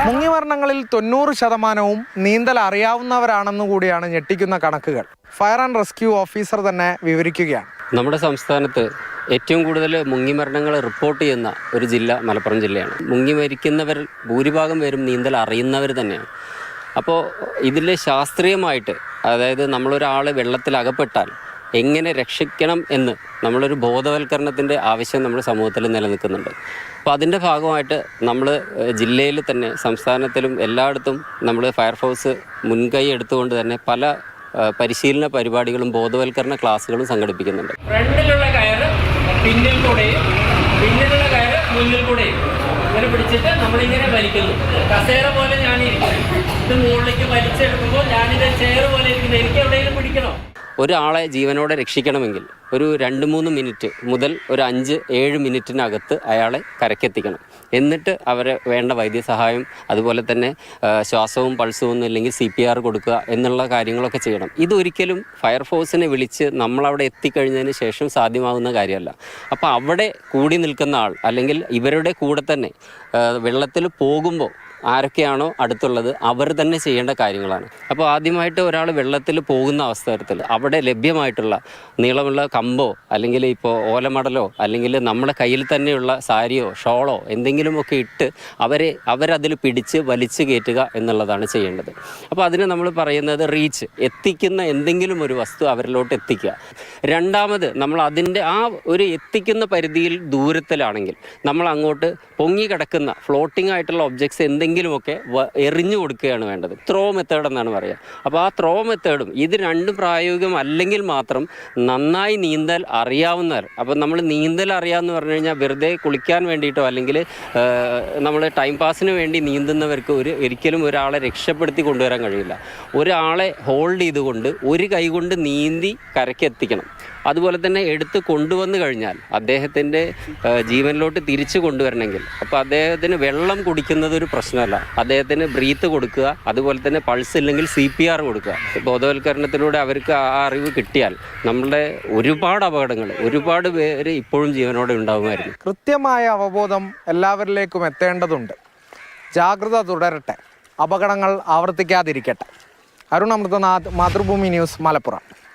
മുങ്ങിമരണങ്ങളിൽ 90% നീന്തൽ അറിയാവുന്നവരാണെന്നു കൂടിയാണ് ഞെട്ടിക്കുന്ന കണക്കുകൾ. ഫയർ ആൻഡ് റെസ്ക്യൂ ഓഫീസർ തന്നെ വിവരിക്കുകയാണ്. നമ്മുടെ സംസ്ഥാനത്ത് ഏറ്റവും കൂടുതൽ മുങ്ങിമരണങ്ങൾ റിപ്പോർട്ട് ചെയ്യുന്ന ഒരു ജില്ല മലപ്പുറം ജില്ലയാണ്. മുങ്ങി മരിക്കുന്നവർ ഭൂരിഭാഗം പേരും നീന്തൽ അറിയുന്നവർ തന്നെയാണ്. അപ്പോൾ ഇതിൽ ശാസ്ത്രീയമായിട്ട്, അതായത് നമ്മളൊരാൾ വെള്ളത്തിൽ അകപ്പെട്ടാൽ എങ്ങനെ രക്ഷിക്കണം എന്ന് നമ്മളൊരു ബോധവൽക്കരണത്തിൻ്റെ ആവശ്യം നമ്മുടെ സമൂഹത്തിൽ നിലനിൽക്കുന്നുണ്ട്. അപ്പോൾ അതിൻ്റെ ഭാഗമായിട്ട് നമ്മൾ ജില്ലയിൽ തന്നെ സംസ്ഥാനത്തിലും എല്ലായിടത്തും നമ്മൾ ഫയർഫോഴ്സ് മുൻകൈ എടുത്തുകൊണ്ട് തന്നെ പല പരിശീലന പരിപാടികളും ബോധവൽക്കരണ ക്ലാസ്സുകളും സംഘടിപ്പിക്കുന്നുണ്ട്. ഫ്രണ്ടിലുള്ള കയറ് പിന്നിൽ കൂടെയും പിന്നിലുള്ള കയറ് മുന്നിൽ കൂടെയും ഇങ്ങനെ പിടിച്ചിട്ട് നമ്മളിങ്ങനെ വലിക്കുന്നു. കസേര പോലെ ഞാനിരിക്കുന്നു. ഇത് മുകളിലേക്ക് വലിച്ചെടുക്കുമ്പോൾ ഞാനിത് ചെയർ പോലെ ഇരിക്കുന്നത്. എനിക്ക് എവിടെയെങ്കിലും പിടിക്കണോ? ഒരാളെ ജീവനോടെ രക്ഷിക്കണമെങ്കിൽ ഒരു 2-3 മിനിറ്റ് മുതൽ ഒരു 5-7 മിനിറ്റിനകത്ത് അയാളെ കരക്കെത്തിക്കണം. എന്നിട്ട് അവരെ വേണ്ട വൈദ്യസഹായം, അതുപോലെ തന്നെ ശ്വാസവും പൾസും ഒന്നും ഇല്ലെങ്കിൽ CPR കൊടുക്കുക എന്നുള്ള കാര്യങ്ങളൊക്കെ ചെയ്യണം. ഇതൊരിക്കലും ഫയർഫോഴ്സിനെ വിളിച്ച് നമ്മളവിടെ എത്തിക്കഴിഞ്ഞതിന് ശേഷം സാധ്യമാകുന്ന കാര്യമല്ല. അപ്പോൾ അവിടെ കൂടി നിൽക്കുന്ന ആൾ, അല്ലെങ്കിൽ ഇവരുടെ കൂടെ തന്നെ വെള്ളത്തിൽ പോകുമ്പോൾ ആരൊക്കെയാണോ അടുത്തുള്ളത് അവർ തന്നെ ചെയ്യേണ്ട കാര്യങ്ങളാണ്. അപ്പോൾ ആദ്യമായിട്ട് ഒരാൾ വെള്ളത്തിൽ പോകുന്ന അവസരത്തിൽ അവിടെ ലഭ്യമായിട്ടുള്ള നീളമുള്ള കമ്പോ അല്ലെങ്കിൽ ഇപ്പോൾ ഓലമടലോ അല്ലെങ്കിൽ നമ്മുടെ കയ്യിൽ തന്നെയുള്ള സാരിയോ ഷോളോ എന്തെങ്കിലുമൊക്കെ ഇട്ട് അവരതിൽ പിടിച്ച് വലിച്ചു കയറ്റുക എന്നുള്ളതാണ് ചെയ്യേണ്ടത്. അപ്പോൾ അതിന് നമ്മൾ പറയുന്നത് റീച്ച്, എത്തിക്കുന്ന എന്തെങ്കിലും ഒരു വസ്തു അവരിലോട്ട് എത്തിക്കുക. രണ്ടാമത്, നമ്മൾ അതിൻ്റെ ആ ഒരു എത്തിക്കുന്ന പരിധിയിൽ ദൂരത്തിലാണെങ്കിൽ നമ്മൾ അങ്ങോട്ട് പൊങ്ങി കിടക്കുന്ന ഫ്ലോട്ടിംഗ് ആയിട്ടുള്ള ഒബ്ജക്ട്സ് എന്തെങ്കിലുമൊക്കെ എറിഞ്ഞു കൊടുക്കുകയാണ് വേണ്ടത്. ത്രോ മെത്തേഡ് എന്നാണ് പറയുക. അപ്പോൾ ആ ത്രോ മെത്തേഡും ഇത് രണ്ടും പ്രായോഗികം അല്ലെങ്കിൽ മാത്രം നന്നായി നീന്തൽ അറിയാവുന്നവർ, അപ്പോൾ നമ്മൾ നീന്തൽ അറിയാമെന്ന് പറഞ്ഞു കഴിഞ്ഞാൽ വെറുതെ കുളിക്കാൻ വേണ്ടിയിട്ടോ അല്ലെങ്കിൽ നമ്മൾ ടൈം പാസിന് വേണ്ടി നീന്തുന്നവർക്ക് ഒരിക്കലും ഒരാളെ രക്ഷപ്പെടുത്തി കൊണ്ടുവരാൻ കഴിയില്ല. ഒരാളെ ഹോൾഡ് ചെയ്തുകൊണ്ട് ഒരു കൈ കൊണ്ട് നീന്തി കരക്കെത്തിക്കണം. അതുപോലെ തന്നെ എടുത്ത് കൊണ്ടുവന്നു കഴിഞ്ഞാൽ അദ്ദേഹത്തിൻ്റെ ജീവനിലോട്ട് തിരിച്ചു കൊണ്ടുവരണമെങ്കിൽ, അപ്പോൾ അദ്ദേഹത്തിന് വെള്ളം കുടിക്കുന്നത് ഒരു പ്രശ്നമല്ല, അദ്ദേഹത്തിന് ബ്രീത്ത് കൊടുക്കുക, അതുപോലെ തന്നെ പൾസ് ഇല്ലെങ്കിൽ CPR കൊടുക്കുക. ബോധവൽക്കരണത്തിലൂടെ അവർക്ക് ആ അറിവ് കിട്ടിയാൽ നമ്മളുടെ ഒരുപാട് അപകടങ്ങൾ, ഒരുപാട് പേര് ഇപ്പോഴും ജീവനോടെ ഉണ്ടാകുമായിരുന്നു. കൃത്യമായ അവബോധം എല്ലാവരിലേക്കും എത്തേണ്ടതുണ്ട്. ജാഗ്രത തുടരട്ടെ, അപകടങ്ങൾ ആവർത്തിക്കാതിരിക്കട്ടെ. അരുൺ അമൃതനാഥ്, മാതൃഭൂമി ന്യൂസ്, മലപ്പുറം.